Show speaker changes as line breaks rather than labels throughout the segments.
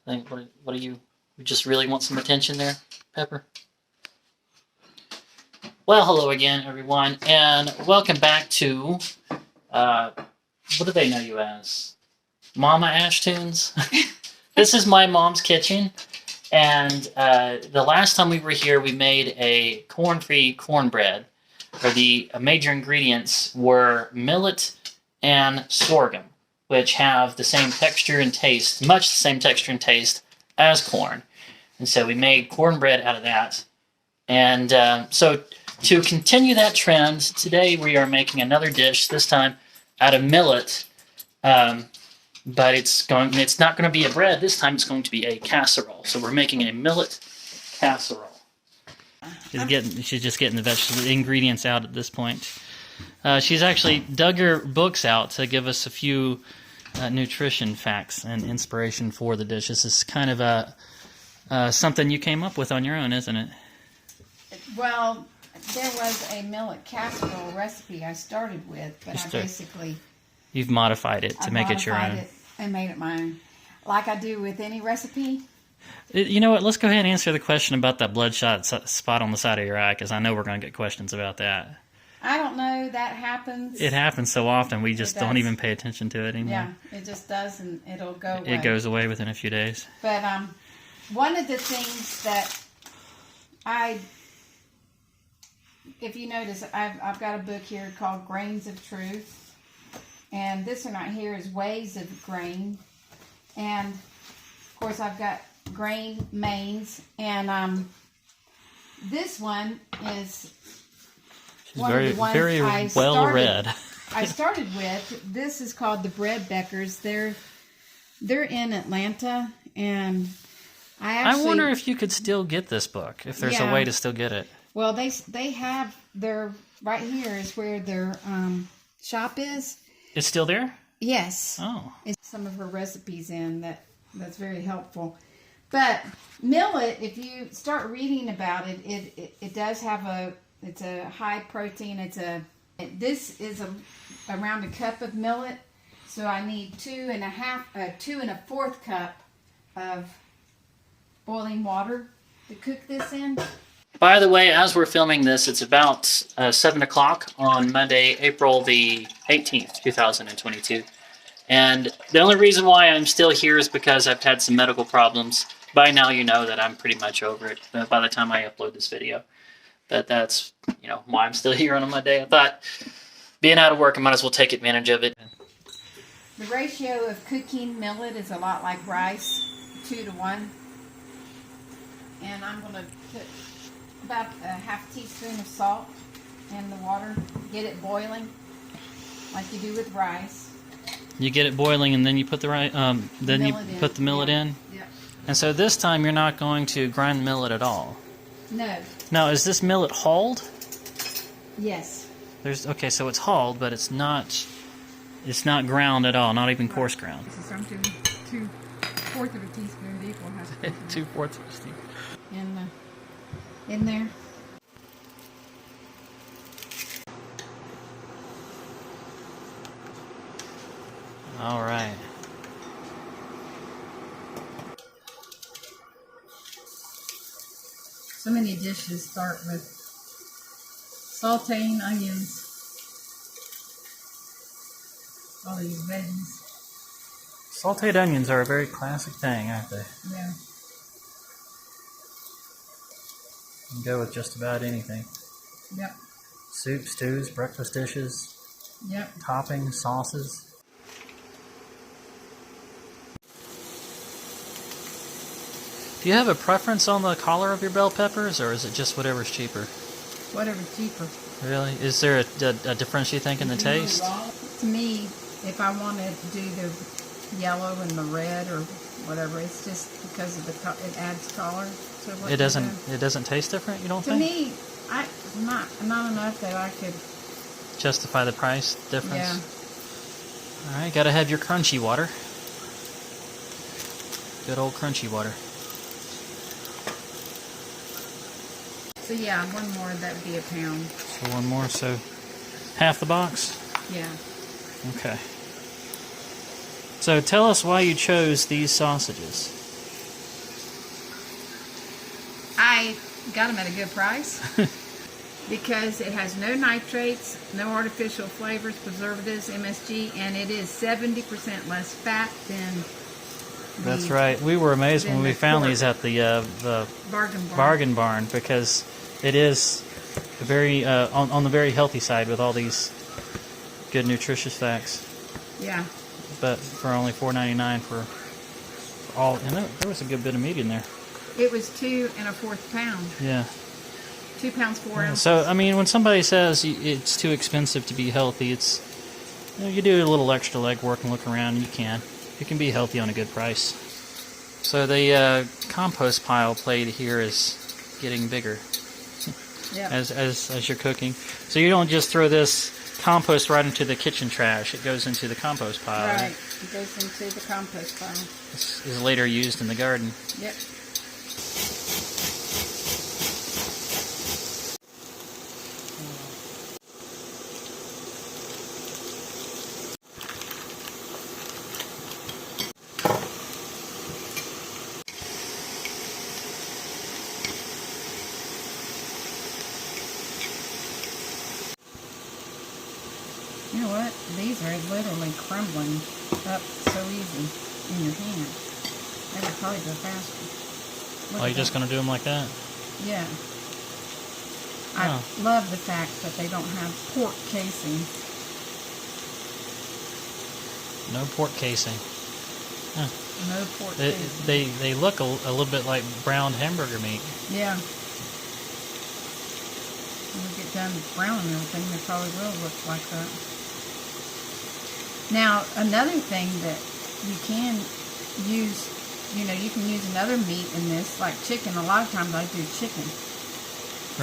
Think, what do you just really want some attention there, Pepper? Well, hello again, everyone, and welcome back to, what do they know you as? Mama Ashtoons? This is my mom's kitchen, and the last time we were here, we made a corn-free cornbread, where the major ingredients were millet and sorghum, which have the same texture and taste, much the same texture and taste as corn. And so we made cornbread out of that. And so to continue that trend, today we are making another dish, this time out of millet. But it's not going to be a bread. This time it's going to be a casserole. So we're making a millet casserole. She's just getting the ingredients out at this point. She's actually dug her books out to give us a few nutrition facts and inspiration for the dish. This is kind of something you came up with on your own, isn't it?
Well, there was a millet casserole recipe I started with, but
You've modified it to make it your own.
I made it my own, like I do with any recipe.
You know what? Let's go ahead and answer the question about that bloodshot spot on the side of your eye, because I know we're going to get questions about that.
I don't know. That happens.
It happens so often, we just don't even pay attention to it anymore.
Yeah, it just does, and it'll go away.
It goes away within a few days.
But one of the things that if you notice, I've got a book here called Grains of Truth. And this one right here is Ways of Grain. And, of course, I've got grain mains. And this one is one of the ones
very well read.
I started with. This is called the Bread Beckers. They're in Atlanta. And I
wonder if you could still get this book, if there's a way to still get it.
Well, they have their, right here is where their shop is.
It's still there?
Yes.
Oh.
It's some of her recipes in that's very helpful. But millet, if you start reading about it, it does have it's a high protein. This is around a cup of millet. So I need 2 1/4 cup of boiling water to cook this in.
By the way, as we're filming this, it's about 7 o'clock on Monday, April the 18th, 2022. And the only reason why I'm still here is because I've had some medical problems. By now you know that I'm pretty much over it by the time I upload this video. But that's, why I'm still here on a Monday. I thought, being out of work, I might as well take advantage of it.
The ratio of cooking millet is a lot like rice, 2 to 1. And I'm going to put about a ½ teaspoon of salt in the water. Get it boiling like you do with rice.
You get it boiling, and then you put the put the millet in.
Yeah.
And so this time you're not going to grind millet at all.
No.
Now, is this millet hulled?
Yes.
Okay, so it's hulled, but it's not ground at all, not even coarse ground.
This is something 2/4 of a teaspoon to equal half a teaspoon.
2/4 of a teaspoon.
In there.
All right.
So many dishes start with sauteing onions. All these veggies.
Sauteed onions are a very classic thing, aren't they?
Yeah.
You can go with just about anything.
Yep.
Soup, stews, breakfast dishes.
Yep.
Toppings, sauces. Do you have a preference on the color of your bell peppers, or is it just whatever's cheaper?
Whatever's cheaper.
Really? Is there a difference, you think, in the taste?
To me, if I wanted to do the yellow and the red or whatever, it's just because of it adds color to what
it doesn't taste different, you don't think?
To me, not enough that I could
justify the price difference.
Yeah.
All right, gotta have your crunchy water. Good old crunchy water.
So yeah, one more, that would be a pound.
So one more, so half the box?
Yeah.
Okay. So tell us why you chose these sausages.
I got them at a good price because it has no nitrates, no artificial flavors, preservatives, MSG, and it is 70% less fat than.
That's right. We were amazed when we found these at the bargain barn because it is very on the very healthy side with all these good nutritious facts.
Yeah.
But for only $4.99 for all, and there was a good bit of meat in there.
It was 2 1/4 pounds.
Yeah.
2 pounds 4 ounces.
So I mean, when somebody says it's too expensive to be healthy, it's you do a little extra legwork and look around, and you can be healthy on a good price. So the compost pile plate here is getting bigger.
Yep.
As you're cooking. So you don't just throw this compost right into the kitchen trash. It goes into the compost pile.
Right. It goes into the compost pile.
This is later used in the garden.
Yep. You know what? These are literally crumbling up so easy in your hand. They would probably go faster.
Oh, you're just going to do them like that?
Yeah. I love the fact that they don't have pork casing.
No pork casing. Huh.
No pork casing.
They look a little bit like browned hamburger meat.
Yeah. When we get done browning everything, they probably will look like that. Now, another thing that you can use, you can use another meat in this, like chicken. A lot of times I do chicken.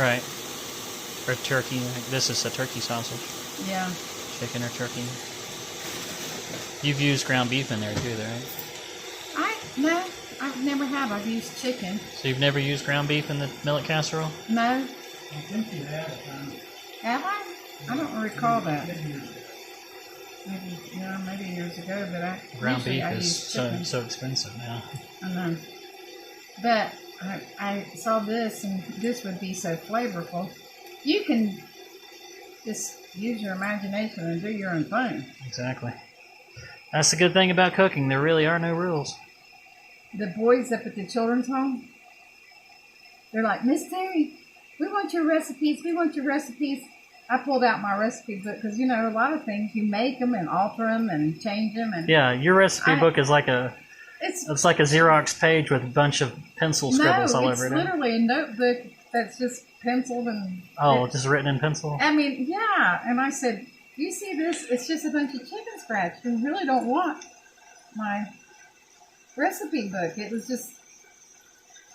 Right. Or turkey. This is a turkey sausage.
Yeah.
Chicken or turkey. You've used ground beef in there too, right?
No, I never have. I've used chicken.
So you've never used ground beef in the millet casserole?
No.
I think you have it.
Have I? I don't recall that. Maybe years ago, but
ground beef is so expensive now.
I know. But I saw this, and this would be so flavorful. You can just use your imagination and do your own thing.
Exactly. That's the good thing about cooking. There really are no rules.
The boys up at the children's home, they're like, Miss Terry, we want your recipes. We want your recipes. I pulled out my recipe book because, a lot of things, you make them and alter them and change them. And
yeah, your recipe book is like it's like a Xerox page with a bunch of pencil scribbles all over it.
No, it's literally a notebook that's just penciled and...
Oh, just written in pencil?
I mean, yeah. And I said, you see this? It's just a bunch of chicken scratch. You really don't want my recipe book. It was just...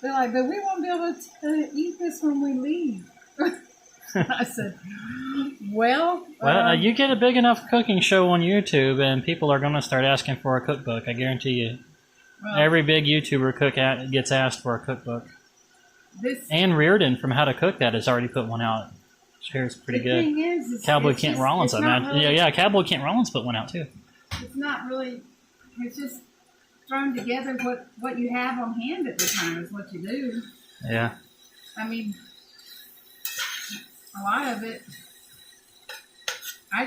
They're like, but we won't be able to eat this when we leave. I said, well...
you get a big enough cooking show on YouTube, and people are going to start asking for a cookbook, I guarantee you. Well, every big YouTuber gets asked for a cookbook. Ann Reardon from How to Cook That has already put one out. Shares pretty good.
The thing is,
Cowboy Kent Rollins, I imagine. Really, yeah, Cowboy Kent Rollins put one out, too.
It's not really... It's just thrown together what you have on hand at the time is what you do.
Yeah.
I mean... A lot of it, I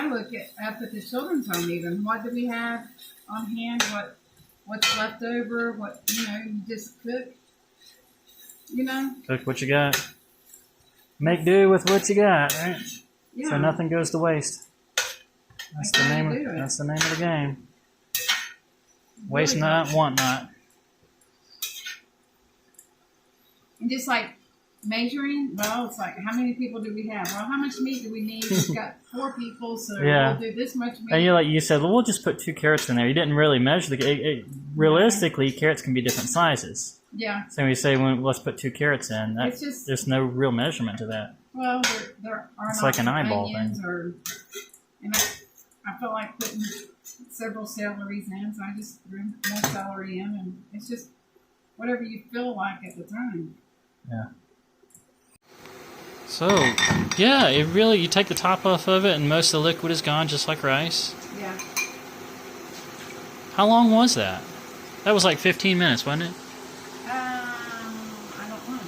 look up at the children's home even. What do we have on hand? What's left over? You just cook.
Cook what you got. Make do with what you got, right?
Yeah.
So nothing goes to waste. That's the name of the game. Waste
Really
not, want not.
And just like measuring, well, it's like, how many people do we have? Well, how much meat do we need? We've got 4 people, so we'll do this much meat.
And you said, well, we'll just put 2 carrots in there. You didn't really measure realistically, carrots can be different sizes.
Yeah.
So we say, well, let's put 2 carrots in. There's no real measurement to that.
Well, there are
it's like an eyeball thing.
And I felt like putting several celeries in, so I just threw more celery in, and it's just whatever you feel like at the time.
Yeah. So, yeah, you take the top off of it and most of the liquid is gone just like rice.
Yeah.
How long was that? That was like 15 minutes, wasn't it?
I don't know.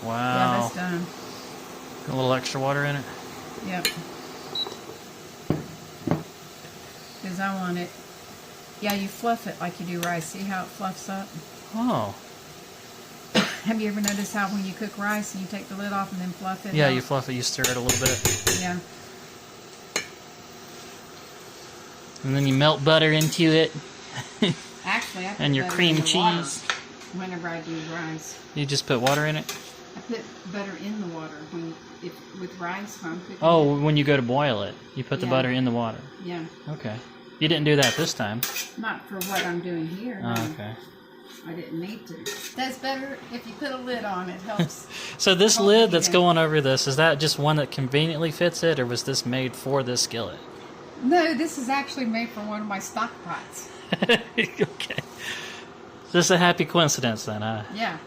Yeah,
Wow.
that's done.
A little extra water in it.
Yep. Because I want it. Yeah, you fluff it like you do rice. See how it fluffs up?
Oh.
Have you ever noticed how when you cook rice and you take the lid off and then fluff it?
Yeah,
out?
you fluff it, you stir it a little bit.
Yeah.
And then you melt butter into it.
Actually, I put
And your
butter
cream
in the water
cheese.
whenever I do rice.
You just put water in it?
I put butter in the water with rice when I'm cooking.
Oh, when you go to boil it, you put the
Yeah.
butter in the water.
Yeah.
Okay. You didn't do that this time.
Not for what I'm doing here.
Oh,
no.
okay.
I didn't need to. That's better if you put a lid on. It helps.
So this
Hold
lid
it
that's
in.
going over this, is that just one that conveniently fits it, or was this made for this skillet?
No, this is actually made for one of my stock pots.
Okay. Just a happy coincidence then, huh?
Yeah.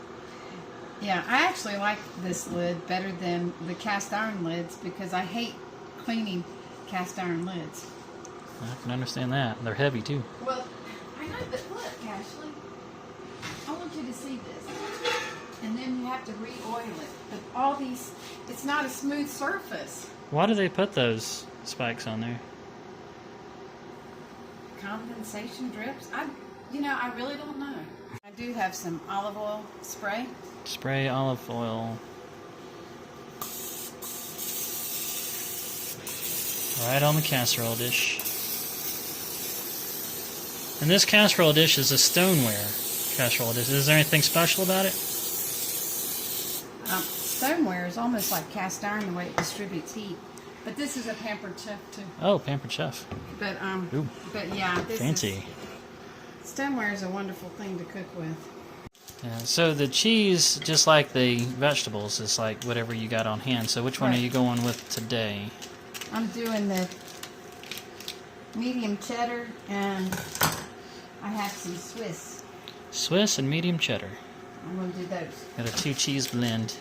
Yeah, I actually like this lid better than the cast iron lids because I hate cleaning cast iron lids.
I can understand that. They're heavy too.
Well, I know, but look, Ashley, I want you to see this. And then you have to re-oil it. But all these, it's not a smooth surface.
Why do they put those spikes on there?
Condensation drips? I really don't know. I do have some olive oil spray.
Spray olive oil. Right on the casserole dish. And this casserole dish is a stoneware casserole dish. Is there anything special about it?
Stoneware is almost like cast iron the way it distributes heat. But this is a pampered chef too.
Oh, Pampered Chef.
But
Ooh,
yeah, this
fancy.
Stoneware is a wonderful thing to cook with.
Yeah, so the cheese, just like the vegetables, is like whatever you got on hand. So which one are
Right.
you going with today?
I'm doing the medium cheddar and I have some Swiss.
Swiss and medium cheddar.
I'm going to do those.
Got a 2-cheese blend.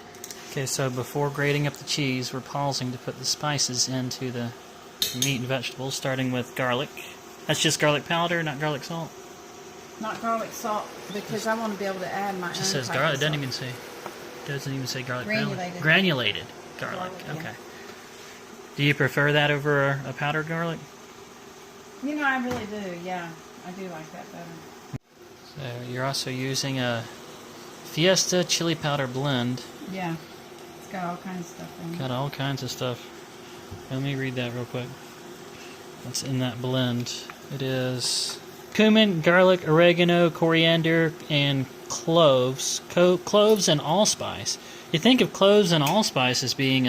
Okay, so before grating up the cheese, we're pausing to put the spices into the meat and vegetables, starting with garlic. That's just garlic powder, not garlic salt.
Not garlic salt because I want to be able to add my
It
own
just says
type
garlic.
of
It
salt.
doesn't even say garlic powder.
Granulated.
Granulated garlic.
Garlic, yeah.
Okay. Do you prefer that over a powdered garlic?
You know, I really do. Yeah, I do like that better.
So you're also using a Fiesta chili powder blend.
Yeah, it's got all kinds of stuff in it.
Got all kinds of stuff. Let me read that real quick. What's in that blend? It is cumin, garlic, oregano, coriander, and cloves. Cloves and allspice. You think of cloves and allspice as being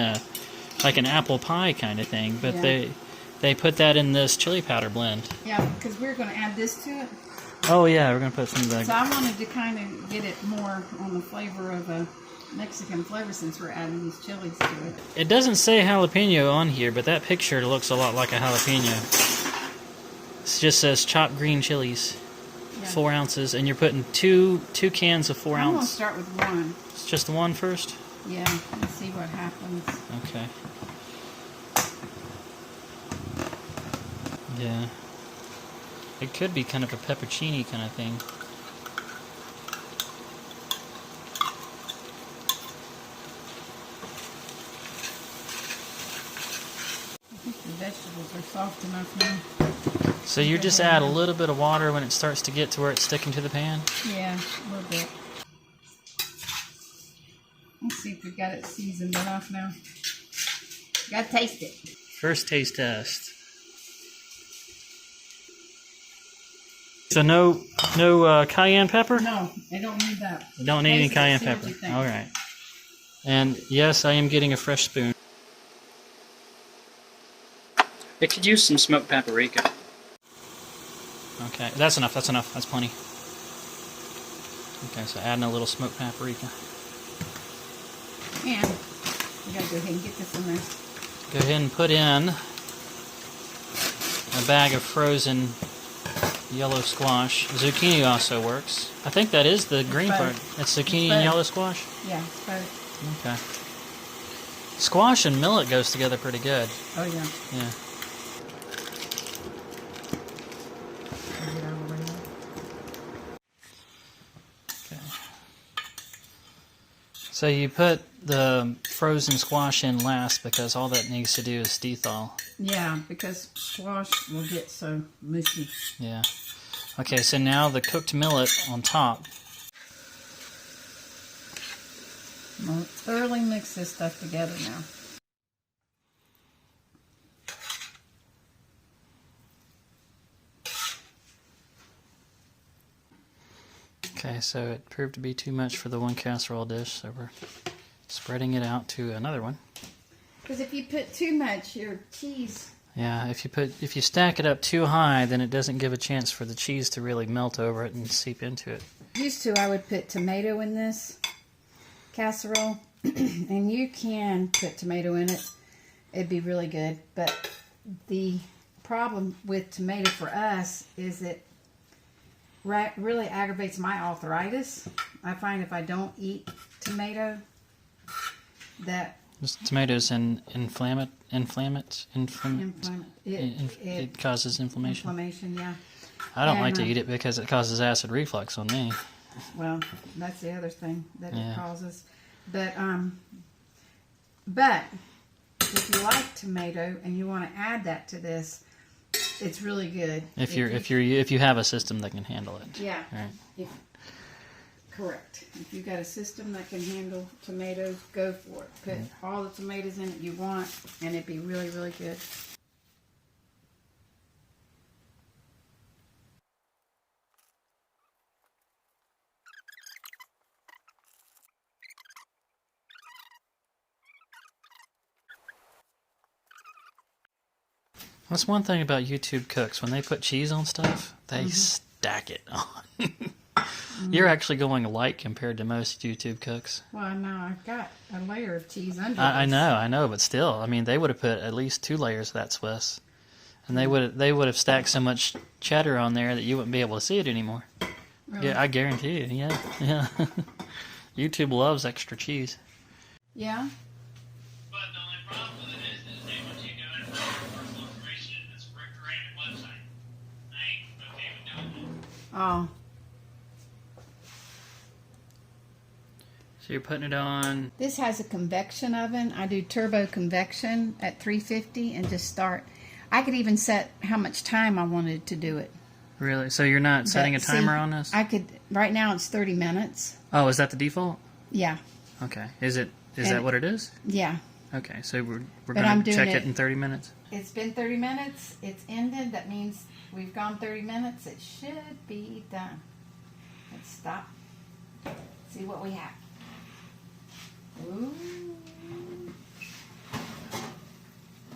like an apple pie kind of thing, but
Yeah.
they put that in this chili powder blend.
Yeah, because we're going to add this to it.
Oh yeah, we're gonna put some of
So
the.
I wanted to kind of get it more on the flavor of a Mexican flavor since we're adding these chilies to it.
It doesn't say jalapeno on here, but that picture looks a lot like a jalapeno. It just says chopped green chilies,
Yeah.
4 ounces, and you're putting two cans of 4
I'm going to
ounce.
start with one.
It's just the one first.
Yeah, let's see what happens.
Okay. Yeah. It could be kind of a peppercini kind of thing.
I think the vegetables are soft enough now.
So you just add a little bit of water when it starts to get to where it's sticking to the pan?
Yeah, a little bit. Let's see if we've got it seasoned enough now. Gotta taste it.
First taste test. So no cayenne pepper?
No, I don't need that.
You don't need any
Taste it,
cayenne
see what
pepper.
you think.
All right. And yes, I am getting a fresh spoon. It could use some smoked paprika. Okay, that's enough. That's enough. That's plenty. Okay, so adding a little smoked paprika.
And we gotta go ahead and get this in there.
Go ahead and put in a bag of frozen yellow squash. Zucchini also works. I think that is the green part.
both.
It's zucchini
It's
and
both.
yellow squash?
Yeah, it's both.
Okay. Squash and millet goes together pretty good.
Oh yeah.
Yeah.
Get it over with.
Okay. So you put the frozen squash in last because all that needs to do is dethaw.
Yeah, because squash will get so mushy.
Yeah. Okay, so now the cooked millet on top.
Well, thoroughly mix this stuff together now.
Okay, so it proved to be too much for the one casserole dish, so we're spreading it out to another one.
Because if you put too much, your cheese...
Yeah, if you stack it up too high, then it doesn't give a chance for the cheese to really melt over it and seep into it.
Used to, I would put tomato in this casserole, and you can put tomato in it. It'd be really good, but the problem with tomato for us is it really aggravates my arthritis. I find if I don't eat tomato, that
Tomatoes it causes inflammation.
Inflammation, yeah.
I don't like to eat it because it causes acid reflux on me.
Well, that's the other thing that
Yeah.
it causes. But if you like tomato and you want to add that to this, it's really good.
If you have a system that can handle it.
Yeah.
Right.
Correct. If you've got a system that can handle tomatoes, go for it. Put all the tomatoes in it you want, and it'd be really, really good.
That's one thing about YouTube cooks. When they put cheese on stuff, they stack it on. You're actually going light compared to most YouTube cooks.
Well, now I've got a layer of cheese under
I
this.
know, but still, I mean, they would have put at least 2 layers of that Swiss, and they would have stacked so much cheddar on there that you wouldn't be able to see it anymore.
Really?
Yeah, I guarantee you. Yeah. YouTube loves extra cheese.
Yeah?
But the only problem with it is they want you to go in for your personal information in this random website. I ain't okay with doing that.
Oh.
So you're putting it on.
This has a convection oven. I do turbo convection at 350 and just start. I could even set how much time I wanted to do it.
Really? So you're not setting a
But,
timer
see,
on this?
I could. Right now it's 30 minutes.
Oh, is that the default?
Yeah.
Okay. Is that
And-
what it is?
Yeah.
Okay. So we're
But I'm
going to
doing
check it
it-
in 30 minutes.
It's been 30 minutes. It's ended. That means we've gone 30 minutes. It should be done. Let's stop. See what we have. Ooh.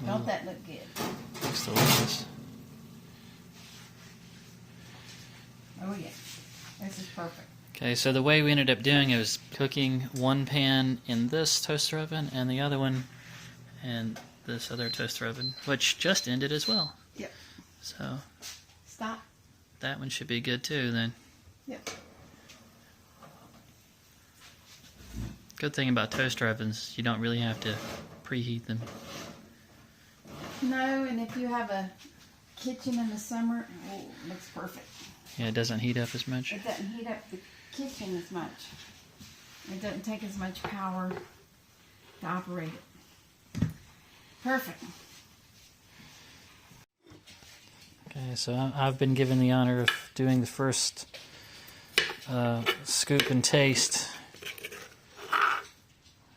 Don't that look good?
Looks delicious.
Oh yeah. This is perfect.
Okay, so the way we ended up doing it was cooking one pan in this toaster oven and the other one in this other toaster oven, which just ended as well.
Yep.
So
Stop.
that one should be good too then.
Yep.
Good thing about toaster ovens, you don't really have to preheat them.
No, and if you have a kitchen in the summer, oh, it looks perfect.
Yeah, it doesn't heat up as much.
It doesn't heat up the kitchen as much. It doesn't take as much power to operate it. Perfect.
Okay, so I've been given the honor of doing the first scoop and taste.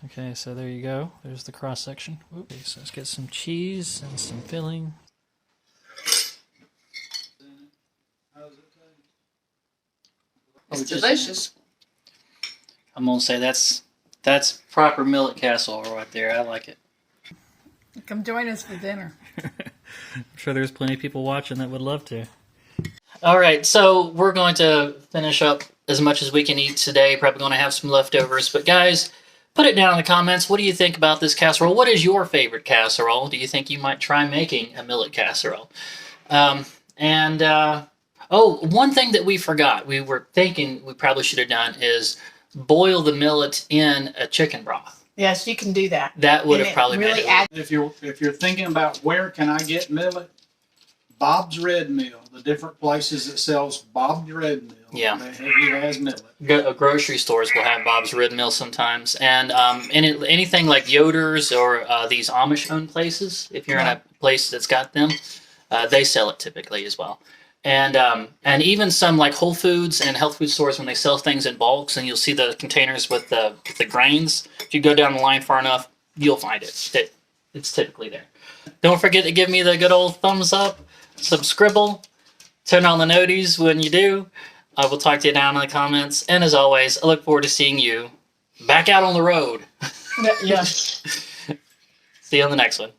Okay, so there you go. There's the cross section. Okay, so let's get some cheese and some filling.
It's delicious.
I'm gonna say that's proper millet casserole right there. I like it.
Come join us for dinner.
I'm sure there's plenty of people watching that would love to. All right, so we're going to finish up as much as we can eat today. Probably going to have some leftovers, but guys, put it down in the comments. What do you think about this casserole? What is your favorite casserole? Do you think you might try making a millet casserole? Oh, one thing that we forgot, we were thinking we probably should have done is boil the millet in a chicken broth.
Yes, you can do that.
That would
And
have
it
probably
really
made it.
adds-
If you're thinking about where can I get millet, Bob's Red Mill, the different places that sells Bob's Red Mill.
Yeah.
He has millet.
Grocery stores will have Bob's Red Mill sometimes, and anything like Yoder's or these Amish-owned places. If you're in a place that's got them, they sell it typically as well. And even some like Whole Foods and health food stores, when they sell things in bulks, and you'll see the containers with the grains. If you go down the line far enough, you'll find it. It's typically there. Don't forget to give me the good old thumbs up, subscribe, turn on the noties when you do. I will talk to you down in the comments. And as always, I look forward to seeing you back out on the road.
Yes.
See you on the next one.